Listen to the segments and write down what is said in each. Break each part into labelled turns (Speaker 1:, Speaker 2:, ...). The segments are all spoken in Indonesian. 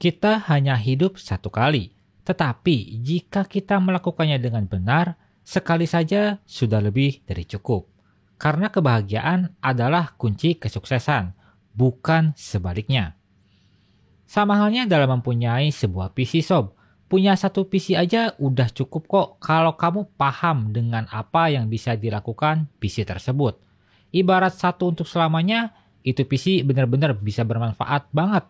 Speaker 1: Kita hanya hidup satu kali, tetapi jika kita melakukannya dengan benar, sekali saja sudah lebih dari cukup. Karena kebahagiaan adalah kunci kesuksesan, bukan sebaliknya. Sama halnya dalam mempunyai sebuah PC sob. Punya satu PC aja udah cukup kok kalau kamu paham dengan apa yang bisa dilakukan PC tersebut. Ibarat satu untuk selamanya, itu PC benar-benar bisa bermanfaat banget.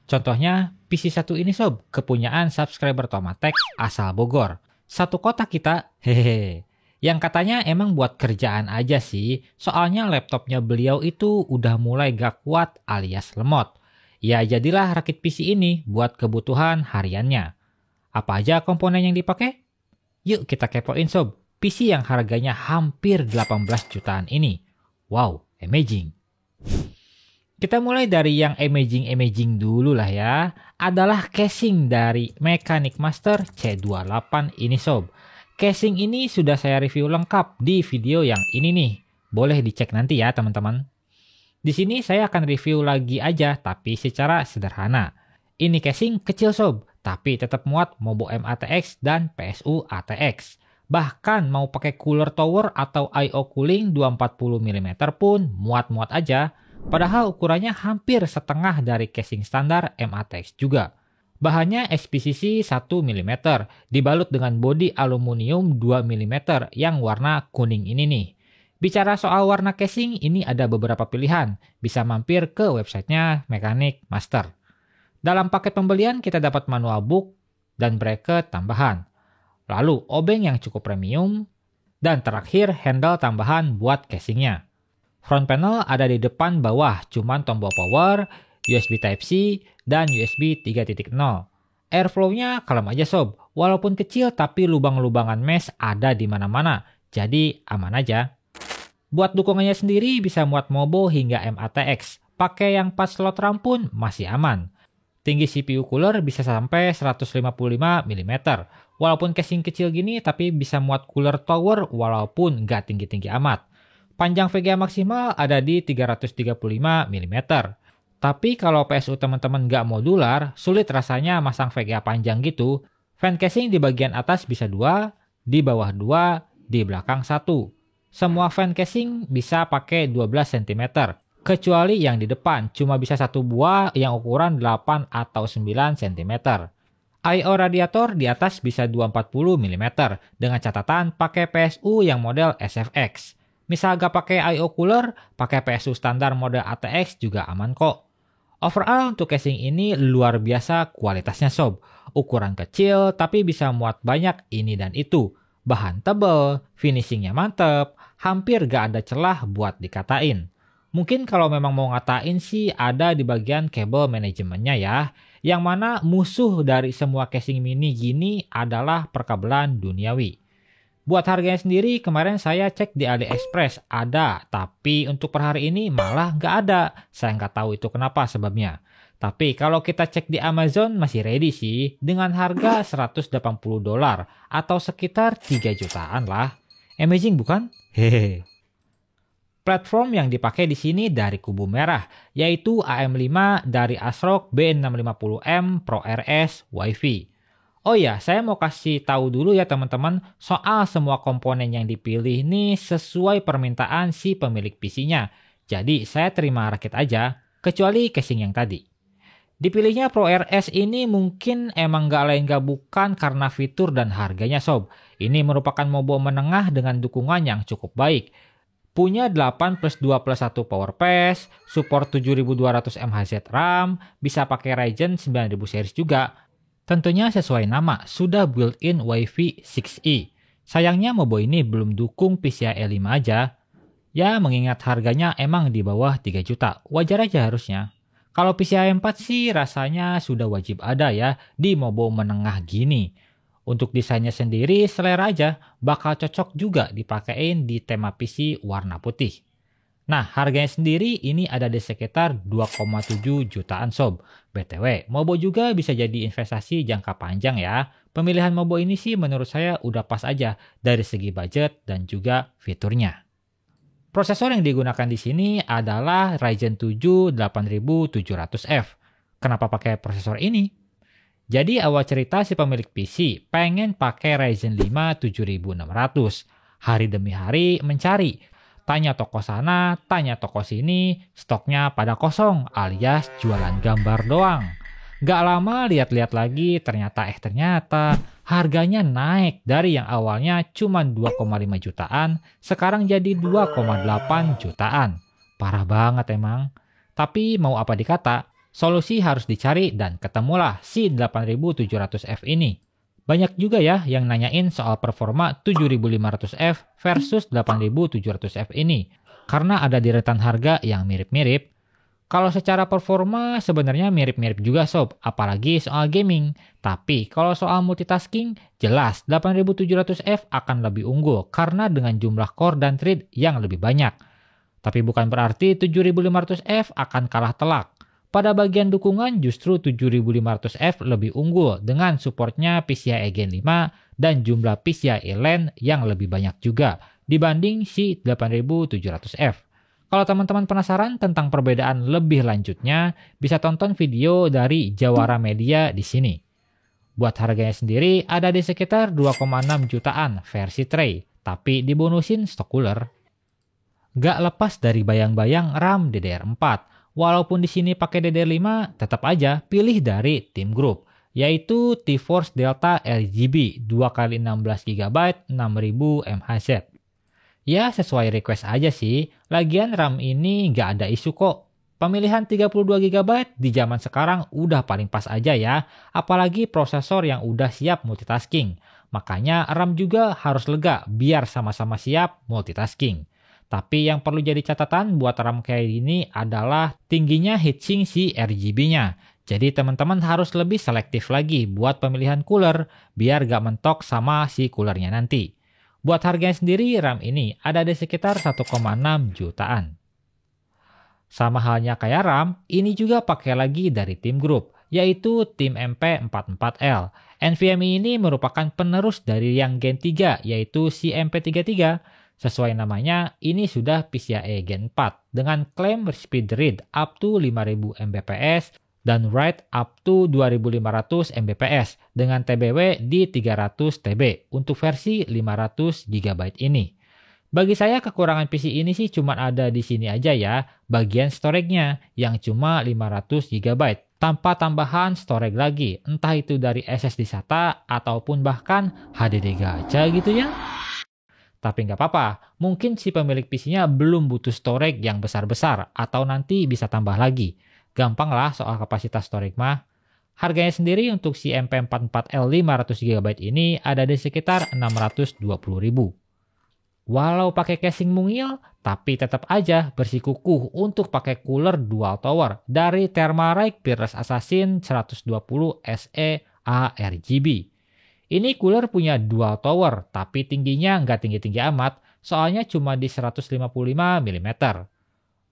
Speaker 1: Contohnya, PC satu ini sob, kepunyaan subscriber Tomatek asal Bogor. Satu kota kita, hehehe. Yang katanya emang buat kerjaan aja sih, soalnya laptopnya beliau itu udah mulai gak kuat alias lemot. Ya jadilah rakit PC ini buat kebutuhan hariannya. Apa aja komponen yang dipakai? Yuk kita kepoin sob, PC yang harganya hampir 18 jutaan ini. Wow, amazing. Kita mulai dari yang amazing dulu lah ya. Adalah casing dari Mechanic Master C28 ini sob. Casing ini sudah saya review lengkap di video yang ini nih. Boleh dicek nanti ya teman-teman. Di sini saya akan review lagi aja tapi secara sederhana. Ini casing kecil sob, tapi tetap muat Mobo M ATX dan PSU ATX. Bahkan mau pakai cooler tower atau I/O cooling 240 mm pun muat-muat aja. Padahal ukurannya hampir setengah dari casing standar MATX juga. Bahannya SPCC 1 mm, dibalut dengan bodi aluminium 2 mm yang warna kuning ini nih. Bicara soal warna casing, ini ada beberapa pilihan. Bisa mampir ke websitenya Mechanic Master. Dalam paket pembelian kita dapat manual book dan bracket tambahan. Lalu obeng yang cukup premium. Dan terakhir handle tambahan buat casingnya. Front panel ada di depan bawah, cuman tombol power, USB Type-C, dan USB 3.0. Airflow-nya kalem aja sob, walaupun kecil tapi lubang-lubangan mesh ada di mana-mana, jadi aman aja. Buat dukungannya sendiri bisa muat Mobo hingga MATX, pakai yang 4 slot RAM pun masih aman. Tinggi CPU cooler bisa sampai 155 mm, walaupun casing kecil gini tapi bisa muat cooler tower walaupun nggak tinggi-tinggi amat. Panjang VGA maksimal ada di 335 mm. Tapi kalau PSU teman-teman nggak modular, sulit rasanya masang VGA panjang gitu. Fan casing di bagian atas bisa 2, di bawah 2, di belakang 1. Semua fan casing bisa pakai 12 cm. Kecuali yang di depan, cuma bisa satu buah yang ukuran 8 atau 9 cm. I/O radiator di atas bisa 240 mm dengan catatan pakai PSU yang model SFX. Misal gak pakai I/O cooler, pakai PSU standar model ATX juga aman kok. Overall untuk casing ini luar biasa kualitasnya sob. Ukuran kecil tapi bisa muat banyak ini dan itu. Bahan tebal, finishingnya mantep, hampir gak ada celah buat dikatain. Mungkin kalau memang mau ngatain sih ada di bagian kabel manajemennya ya. Yang mana musuh dari semua casing mini gini adalah perkabelan duniawi. Buat harganya sendiri kemarin saya cek di AliExpress ada, tapi untuk per hari ini malah nggak ada. Saya nggak tahu itu kenapa sebabnya. Tapi kalau kita cek di Amazon masih ready sih dengan harga $180 atau sekitar 3 jutaan lah. Amazing bukan? Hehehe. Platform yang dipakai di sini dari kubu merah, yaitu AM5 dari ASRock B650M Pro RS Wi-Fi. Oh ya, saya mau kasih tahu dulu ya teman-teman soal semua komponen yang dipilih ini sesuai permintaan si pemilik PC-nya. Jadi saya terima rakit aja, kecuali casing yang tadi. Dipilihnya Pro RS ini mungkin emang gak lain gak bukan karena fitur dan harganya sob. Ini merupakan Mobo menengah dengan dukungan yang cukup baik. Punya 8+2+1 Power PS, support 7200 mHz RAM, bisa pakai Ryzen 9000 series juga. Tentunya sesuai nama, sudah built-in Wi-Fi 6E. Sayangnya Mobo ini belum dukung PCIe 5 aja. Ya mengingat harganya emang di bawah 3 juta, wajar aja harusnya. Kalau PCIe 4 sih rasanya sudah wajib ada ya di Mobo menengah gini. Untuk desainnya sendiri selera aja, bakal cocok juga dipakein di tema PC warna putih. Nah, harganya sendiri ini ada di sekitar 2,7 jutaan sob. BTW, Mobo juga bisa jadi investasi jangka panjang ya. Pemilihan Mobo ini sih menurut saya udah pas aja dari segi budget dan juga fiturnya. Prosesor yang digunakan di sini adalah Ryzen 7 8700F. Kenapa pakai prosesor ini? Jadi awal cerita si pemilik PC pengen pakai Ryzen 5 7600. Hari demi hari mencari. Tanya toko sana, tanya toko sini, stoknya pada kosong alias jualan gambar doang. Gak lama lihat-lihat lagi ternyata harganya naik dari yang awalnya cuma 2,5 jutaan, sekarang jadi 2,8 jutaan. Parah banget emang. Tapi mau apa dikata, solusi harus dicari dan ketemulah si 8700F ini. Banyak juga ya yang nanyain soal performa 7500F versus 8700F ini. Karena ada di rentan harga yang mirip-mirip. Kalau secara performa sebenarnya mirip-mirip juga sob, apalagi soal gaming. Tapi kalau soal multitasking, jelas 8700F akan lebih unggul karena dengan jumlah core dan thread yang lebih banyak. Tapi bukan berarti 7500F akan kalah telak. Pada bagian dukungan justru 7500F lebih unggul dengan supportnya PCIe Gen 5 dan jumlah PCIe LAN yang lebih banyak juga dibanding si 8700F. Kalau teman-teman penasaran tentang perbedaan lebih lanjutnya, bisa tonton video dari Jawara Media di sini. Buat harganya sendiri ada di sekitar 2,6 jutaan versi tray, tapi dibonusin stok cooler. Gak lepas dari bayang-bayang RAM DDR4. Walaupun di sini pakai DDR5, tetap aja pilih dari Team Group, yaitu T-Force Delta RGB 2x16GB 6000 mHz. Ya sesuai request aja sih, lagian RAM ini gak ada isu kok. Pemilihan 32GB di zaman sekarang udah paling pas aja ya, apalagi prosesor yang udah siap multitasking. Makanya RAM juga harus lega biar sama-sama siap multitasking. Tapi yang perlu jadi catatan buat RAM kayak gini adalah tingginya heatsink si RGB-nya. Jadi teman-teman harus lebih selektif lagi buat pemilihan cooler biar gak mentok sama si coolernya nanti. Buat harganya sendiri RAM ini ada di sekitar 1,6 jutaan. Sama halnya kayak RAM, ini juga pakai lagi dari Team Group, yaitu Team MP44L. NVMe ini merupakan penerus dari yang Gen 3, yaitu si MP33. Sesuai namanya, ini sudah PCIe Gen 4 dengan klaim speed read up to 5000 Mbps dan write up to 2500 Mbps dengan TBW di 300 TB untuk versi 500 GB ini. Bagi saya kekurangan PC ini sih cuma ada di sini aja ya, bagian storage-nya yang cuma 500 GB tanpa tambahan storage lagi, entah itu dari SSD SATA ataupun bahkan HDD gacha gitu ya. Tapi nggak apa-apa, mungkin si pemilik PC-nya belum butuh storage yang besar-besar atau nanti bisa tambah lagi. Gampang lah soal kapasitas storage mah. Harganya sendiri untuk si MP44L 500GB ini ada di sekitar 620.000. Walau pakai casing mungil, tapi tetap aja bersikukuh untuk pakai cooler dual tower dari Thermalright Peerless Assassin 120 SE ARGB. Ini cooler punya dual tower, tapi tingginya nggak tinggi-tinggi amat, soalnya cuma di 155 mm.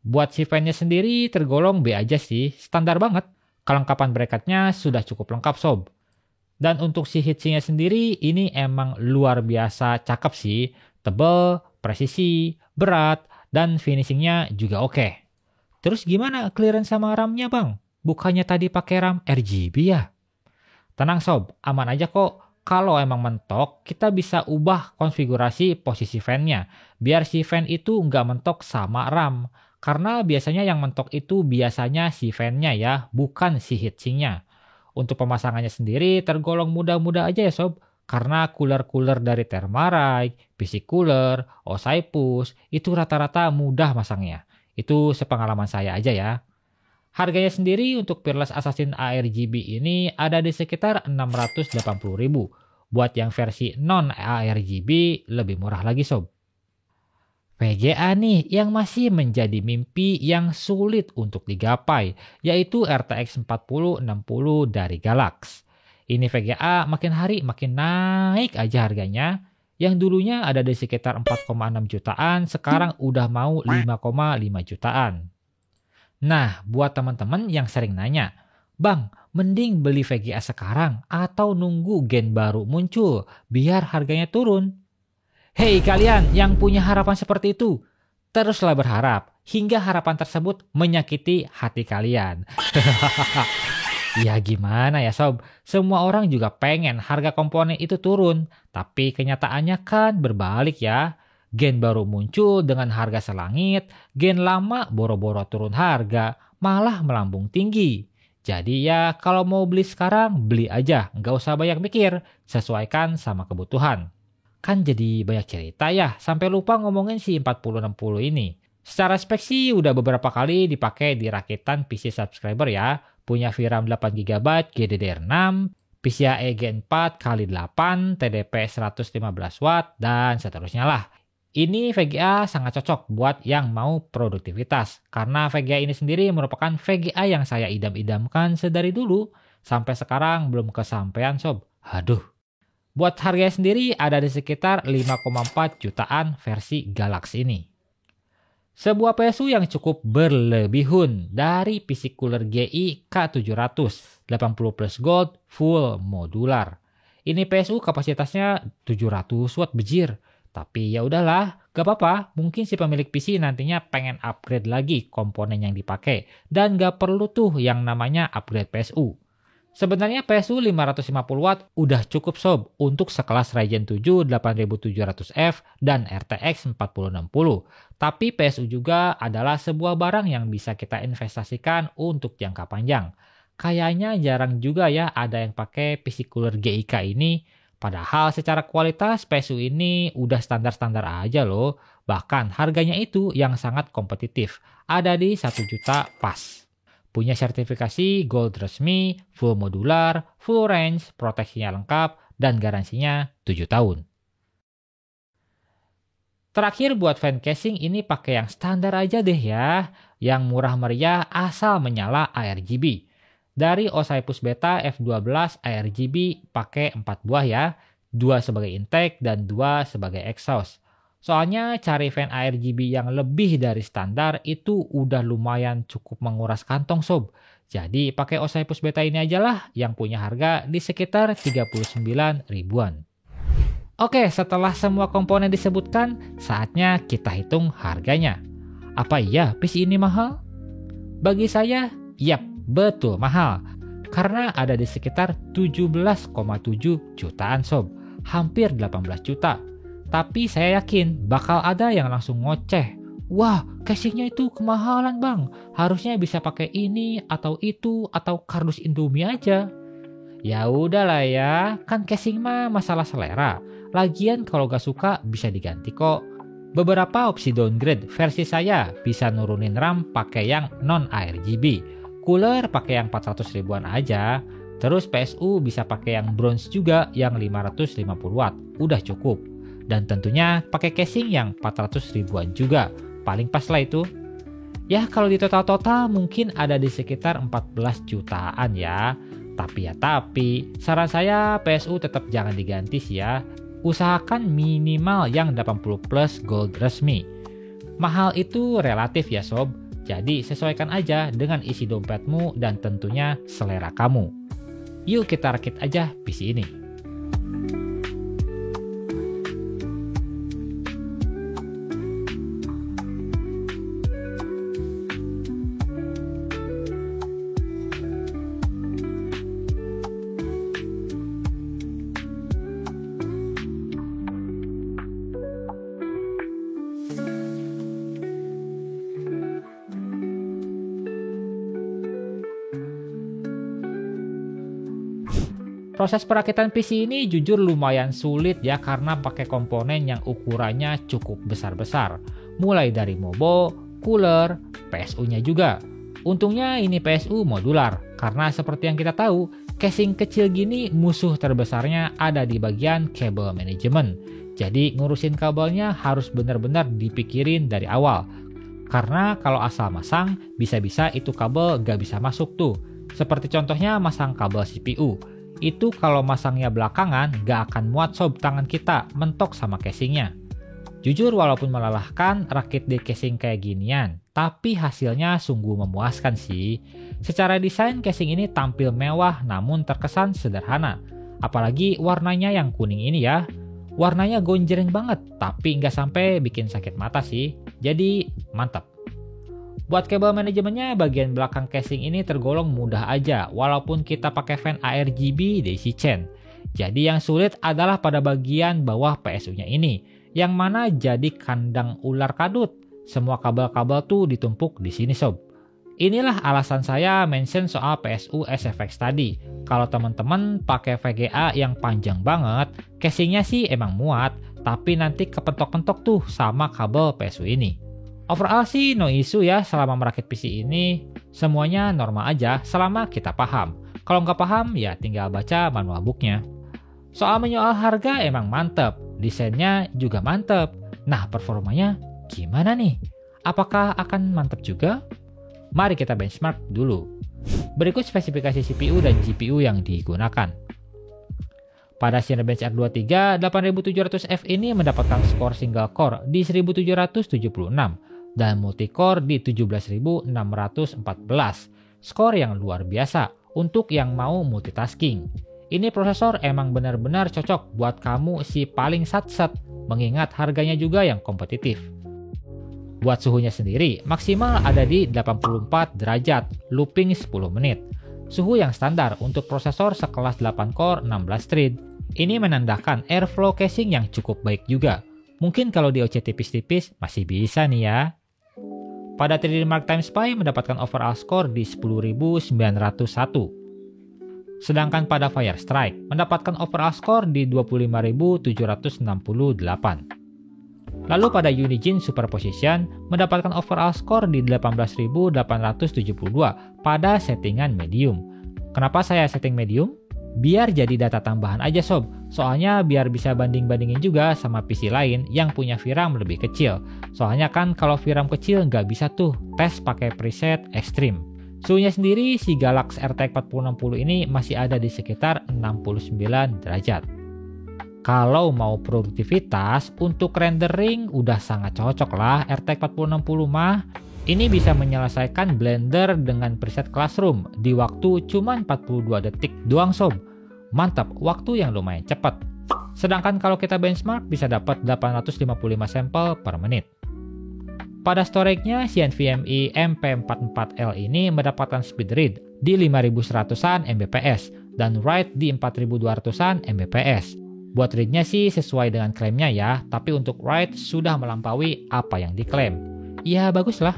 Speaker 1: Buat si fan-nya sendiri tergolong B aja sih, standar banget. Kelengkapan bracketnya sudah cukup lengkap sob. Dan untuk si heatsinknya sendiri, ini emang luar biasa cakep sih. Tebal, presisi, berat, dan finishingnya juga oke. Terus gimana clearance sama RAM-nya bang? Bukannya tadi pakai RAM RGB ya? Tenang sob, aman aja kok. Kalau emang mentok, kita bisa ubah konfigurasi posisi fan-nya. Biar si fan itu nggak mentok sama RAM. Karena biasanya yang mentok itu biasanya si fan-nya ya, bukan si heatsinknya. Untuk pemasangannya sendiri tergolong mudah-mudah aja ya sob. Karena cooler-cooler dari Thermalright, PC Cooler, Osypus, itu rata-rata mudah masangnya. Itu sepengalaman saya aja ya. Harganya sendiri untuk Peerless Assassin ARGB ini ada di sekitar 680.000. Buat yang versi non-ARGB lebih murah lagi sob. VGA nih yang masih menjadi mimpi yang sulit untuk digapai, yaitu RTX 4060 dari Galax. Ini VGA makin hari makin naik aja harganya. Yang dulunya ada di sekitar 4,6 jutaan, sekarang udah mau 5,5 jutaan. Nah, buat teman-teman yang sering nanya, Bang, mending beli VGA sekarang atau nunggu gen baru muncul biar harganya turun? Hei kalian yang punya harapan seperti itu, teruslah berharap hingga harapan tersebut menyakiti hati kalian. Ya gimana ya sob, semua orang juga pengen harga komponen itu turun, tapi kenyataannya kan berbalik ya. Gen baru muncul dengan harga selangit, gen lama boro-boro turun harga, malah melambung tinggi. Jadi ya kalau mau beli sekarang, beli aja, nggak usah banyak mikir, sesuaikan sama kebutuhan. Kan jadi banyak cerita ya, sampai lupa ngomongin si 4060 ini. Secara spek sih udah beberapa kali dipakai di rakitan PC subscriber ya. Punya VRAM 8 GB GDDR6, PCIe Gen 4x8, TDP 115 Watt, dan seterusnya lah. Ini VGA sangat cocok buat yang mau produktivitas. Karena VGA ini sendiri merupakan VGA yang saya idam-idamkan sedari dulu. Sampai sekarang belum kesampaian sob. Aduh. Buat harganya sendiri ada di sekitar 5,4 jutaan versi Galaxy ini. Sebuah PSU yang cukup berlebihun dari PC Cooler GI K700 80 plus Gold full modular. Ini PSU kapasitasnya 700 watt bejir. Tapi ya udahlah, gak apa-apa. Mungkin si pemilik PC nantinya pengen upgrade lagi komponen yang dipakai dan gak perlu tuh yang namanya upgrade PSU. Sebenarnya PSU 550 watt udah cukup sob untuk sekelas Ryzen 7 8700F dan RTX 4060. Tapi PSU juga adalah sebuah barang yang bisa kita investasikan untuk jangka panjang. Kayaknya jarang juga ya ada yang pakai PC Cooler GIK ini. Padahal secara kualitas PSU ini udah standar-standar aja loh. Bahkan harganya itu yang sangat kompetitif. Ada di 1 juta pas. Punya sertifikasi Gold resmi, full modular, full range, proteksinya lengkap, dan garansinya 7 tahun. Terakhir buat fan casing ini pakai yang standar aja deh ya, yang murah meriah asal menyala ARGB. Dari OSI Push Beta F12 ARGB pakai 4 buah ya, 2 sebagai intake dan 2 sebagai exhaust. Soalnya cari fan ARGB yang lebih dari standar itu udah lumayan cukup menguras kantong sob. Jadi pakai OSI Push Beta ini aja lah yang punya harga di sekitar 39 ribuan. Oke, setelah semua komponen disebutkan, saatnya kita hitung harganya. Apa iya PC ini mahal? Bagi saya, yap, betul mahal. Karena ada di sekitar 17,7 jutaan sob, hampir 18 juta. Tapi saya yakin bakal ada yang langsung ngoceh. Wah, casingnya itu kemahalan bang. Harusnya bisa pakai ini atau itu atau kardus Indomie aja. Ya udahlah ya, kan casing mah masalah selera. Lagian kalau gak suka bisa diganti kok. Beberapa opsi downgrade versi saya bisa nurunin RAM pakai yang non ARGB. Cooler pakai yang 400 ribuan aja. Terus PSU bisa pakai yang bronze juga yang 550 watt. Udah cukup. Dan tentunya pakai casing yang 400 ribuan juga. Paling pas lah itu. Ya kalau di total-total mungkin ada di sekitar 14 jutaan ya. Tapi saran saya PSU tetap jangan diganti sih ya. Usahakan minimal yang 80 plus gold resmi. Mahal itu relatif ya sob. Jadi sesuaikan aja dengan isi dompetmu dan tentunya selera kamu. Yuk kita rakit aja PC ini. Proses perakitan PC ini jujur lumayan sulit ya karena pakai komponen yang ukurannya cukup besar-besar. Mulai dari mobo, cooler, PSU-nya juga. Untungnya ini PSU modular karena seperti yang kita tahu, casing kecil gini musuh terbesarnya ada di bagian cable management. Jadi ngurusin kabelnya harus benar-benar dipikirin dari awal. Karena kalau asal masang, bisa-bisa itu kabel gak bisa masuk tuh. Seperti contohnya masang kabel CPU. Itu kalau masangnya belakangan gak akan muat sob tangan kita mentok sama casingnya. Jujur walaupun melelahkan rakit di casing kayak ginian, tapi hasilnya sungguh memuaskan sih. Secara desain casing ini tampil mewah namun terkesan sederhana. Apalagi warnanya yang kuning ini ya. Warnanya gonjreng banget tapi gak sampai bikin sakit mata sih. Jadi mantap. Buat kabel manajemennya, bagian belakang casing ini tergolong mudah aja walaupun kita pakai fan ARGB DC chain. Jadi yang sulit adalah pada bagian bawah PSU-nya ini, yang mana jadi kandang ular kadut. Semua kabel-kabel tuh ditumpuk di sini sob. Inilah alasan saya mention soal PSU SFX tadi. Kalau teman-teman pakai VGA yang panjang banget, casingnya sih emang muat, tapi nanti kepentok-pentok tuh sama kabel PSU ini. Overall sih no issue ya selama merakit PC ini. Semuanya normal aja selama kita paham. Kalau nggak paham ya tinggal baca manual booknya. Soal menyoal harga emang mantep, desainnya juga mantep. Nah performanya gimana nih? Apakah akan mantep juga? Mari kita benchmark dulu. Berikut spesifikasi CPU dan GPU yang digunakan. Pada Cinebench R23, 8700F ini mendapatkan skor single core di 1776 dan multicore di 17614. Skor yang luar biasa untuk yang mau multitasking. Ini prosesor emang benar-benar cocok buat kamu si paling sat-sat, mengingat harganya juga yang kompetitif. Buat suhunya sendiri, maksimal ada di 84 derajat, looping 10 menit. Suhu yang standar untuk prosesor sekelas 8 core 16 thread. Ini menandakan airflow casing yang cukup baik juga. Mungkin kalau di OC tipis-tipis masih bisa nih ya. Pada 3D Mark Time Spy mendapatkan overall score di 10.901. Sedangkan pada Firestrike mendapatkan overall score di 25.768. Lalu pada Unigine Superposition mendapatkan overall score di 18.872 pada settingan medium. Kenapa saya setting medium? Biar jadi data tambahan aja sob, soalnya biar bisa banding-bandingin juga sama PC lain yang punya VRAM lebih kecil. Soalnya kan kalau VRAM kecil nggak bisa tuh tes pakai preset ekstrim. Suhunya sendiri si Galaxy RTX 4060 ini masih ada di sekitar 69 derajat. Kalau mau produktivitas, untuk rendering udah sangat cocok lah RTX 4060 mah. Ini bisa menyelesaikan Blender dengan preset Classroom di waktu cuma 42 detik doang sob. Mantap, waktu yang lumayan cepat. Sedangkan kalau kita benchmark bisa dapat 855 sampel per menit. Pada storage-nya si NVMe MP44L ini mendapatkan speed read di 5100-an Mbps dan write di 4200-an Mbps. Buat read-nya sih sesuai dengan klaimnya ya, tapi untuk write sudah melampaui apa yang diklaim. Ya baguslah.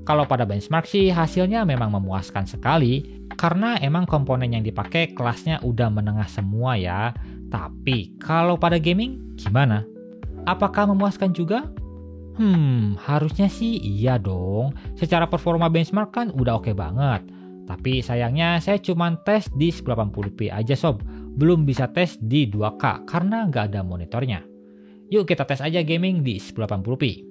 Speaker 1: Kalau pada benchmark sih hasilnya memang memuaskan sekali, karena emang komponen yang dipakai kelasnya udah menengah semua ya. Tapi kalau pada gaming gimana? Apakah memuaskan juga? Harusnya sih iya dong. Secara performa benchmark kan udah oke banget. Tapi sayangnya saya cuma tes di 1080p aja sob. Belum bisa tes di 2K karena nggak ada monitornya. Yuk kita tes aja gaming di 1080p.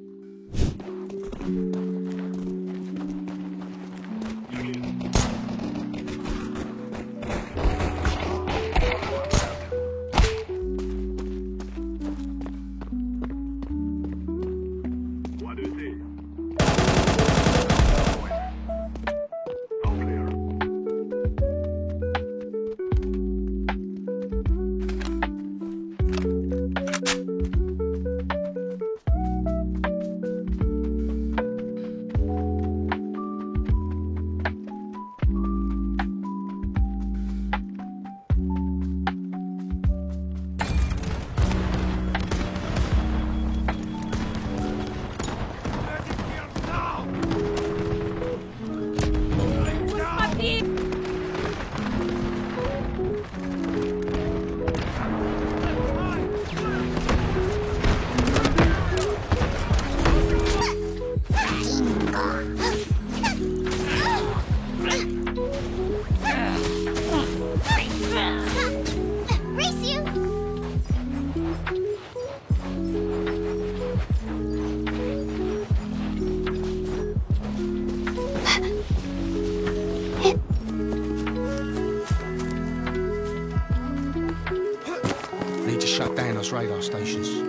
Speaker 2: Need to shut down those radar stations.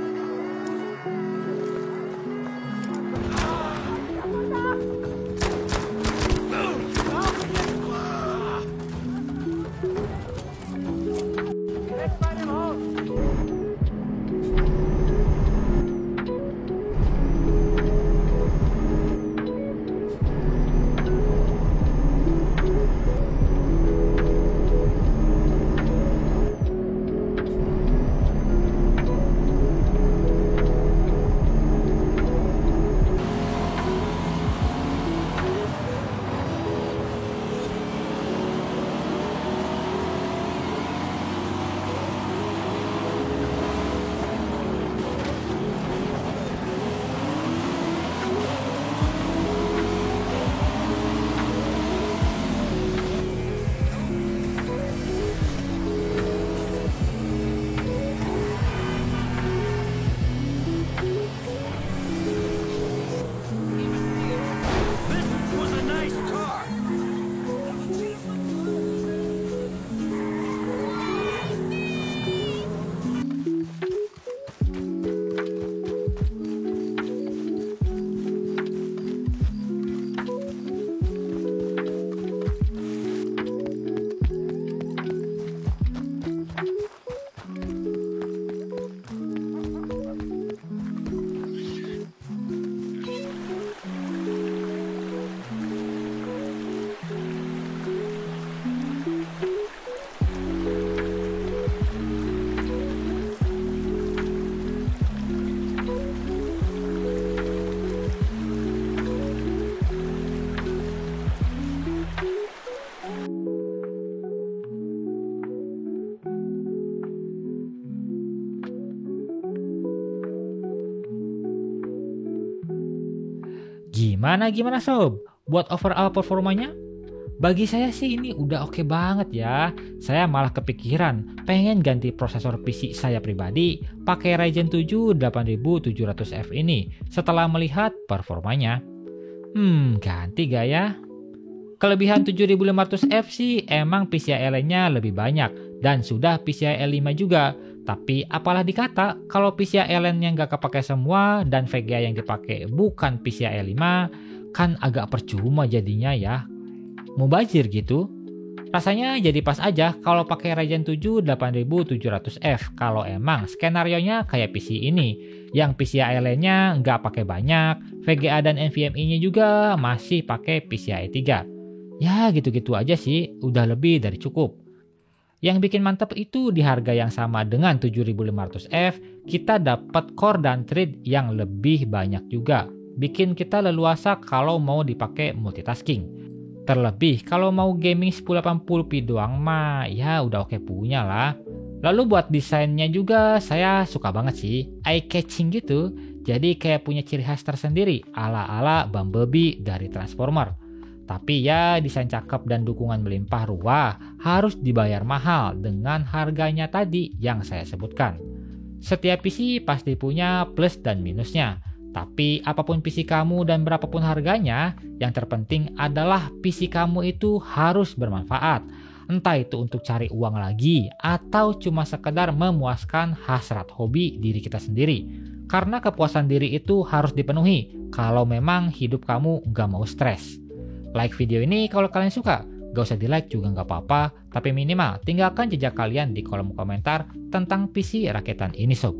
Speaker 1: Gimana sob? Buat overall performanya? Bagi saya sih ini udah oke banget ya. Saya malah kepikiran pengen ganti prosesor PC saya pribadi pakai Ryzen 7 8700F ini setelah melihat performanya. Ganti gak ya? Kelebihan 7500F sih emang PCIe nya lebih banyak dan sudah PCIe 5 juga. Tapi apalah dikata kalau PCIe nya nggak kepake semua dan VGA yang dipakai bukan PCIe 5, kan agak percuma jadinya ya. Mubazir gitu. Rasanya jadi pas aja kalau pakai Ryzen 7 8700F kalau emang skenarionya kayak PC ini, yang PCIe nya nggak pakai banyak, VGA dan NVMe-nya juga masih pakai PCIe 3. Ya gitu-gitu aja sih, udah lebih dari cukup. Yang bikin mantep itu di harga yang sama dengan 7500F, kita dapat core dan thread yang lebih banyak juga. Bikin kita leluasa kalau mau dipakai multitasking. Terlebih kalau mau gaming 1080p doang mah ya udah oke punya lah. Lalu buat desainnya juga saya suka banget sih, eye catching gitu. Jadi kayak punya ciri khas tersendiri ala-ala Bumblebee dari Transformer. Tapi ya desain cakep dan dukungan melimpah ruah harus dibayar mahal dengan harganya tadi yang saya sebutkan. Setiap PC pasti punya plus dan minusnya. Tapi apapun PC kamu dan berapapun harganya, yang terpenting adalah PC kamu itu harus bermanfaat. Entah itu untuk cari uang lagi atau cuma sekedar memuaskan hasrat hobi diri kita sendiri. Karena kepuasan diri itu harus dipenuhi kalau memang hidup kamu nggak mau stres. Like video ini kalau kalian suka, gak usah di like juga nggak apa-apa, tapi minimal tinggalkan jejak kalian di kolom komentar tentang PC rakitan ini sob.